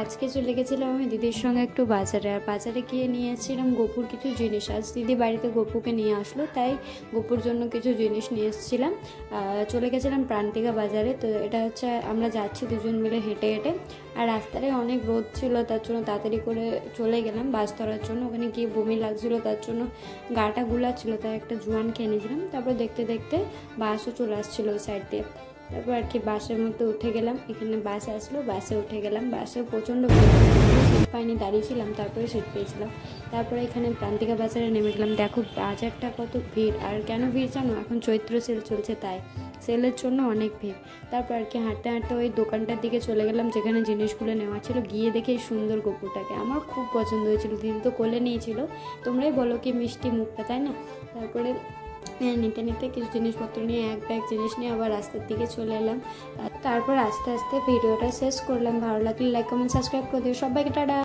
আজকে চলে গেছিলাম আমি দিদির সঙ্গে একটু বাজারে, আর বাজারে গিয়ে নিয়েছিলাম গোপুর কিছু জিনিস। আজ দিদি বাড়িতে গোপুকে নিয়ে আসলো, তাই গোপুর জন্য কিছু জিনিস নিয়ে এসেছিলাম। চলে গেছিলাম প্রান্তিকা বাজারে। তো এটা হচ্ছে আমরা যাচ্ছি দুজন মিলে হেঁটে হেঁটে, আর রাস্তায় অনেক রোদ ছিল, তার জন্য তাড়াতাড়ি করে চলে গেলাম বাস ধরার জন্য। ওখানে গিয়ে বমি লাগছিলো, তার জন্য গাটা গুলাচ্ছিলো, তাই একটা জোয়ান খেয়ে নিয়েছিলাম। তারপর দেখতে দেখতে বাসও চলে আসছিলো ওই সাইড দিয়ে। তারপর আর কি বাসের মধ্যে উঠে গেলাম, এখানে বাস আসলো, বাসে উঠে গেলাম। বাসে প্রচণ্ড সিট পাইনি, দাঁড়িয়েছিলাম, তারপরে সিট পেয়েছিলাম। তারপরে এখানে প্রান্তিকা বাজারে নেমে গেলাম। দেখো বাজারটা কত ভিড়, আর কেন ভিড় জানো? এখন চৈত্র সেল চলছে, তাই সেলের জন্য অনেক ভিড়। তারপর আর কি হাঁটতে হাঁটতে ওই দোকানটার দিকে চলে গেলাম যেখানে জিনিসগুলো নেওয়া ছিল। গিয়ে দেখে এই সুন্দর গোপুরটাকে আমার খুব পছন্দ হয়েছিল। দিদি তো কোলে নিয়েছিল, তোমরাই বলো কি মিষ্টি মুখটা, তাই না? তারপরে নিতে নিতে কিছু জিনিসপত্র নিয়ে এক ব্যাগ জিনিস নিয়ে আবার রাস্তার দিকে চলে এলাম। তারপর আস্তে আস্তে ভিডিওটা শেষ করলাম। ভালো লাগলে লাইক কমেন্ট সাবস্ক্রাইব করে দিও। সবাইকে টাটা।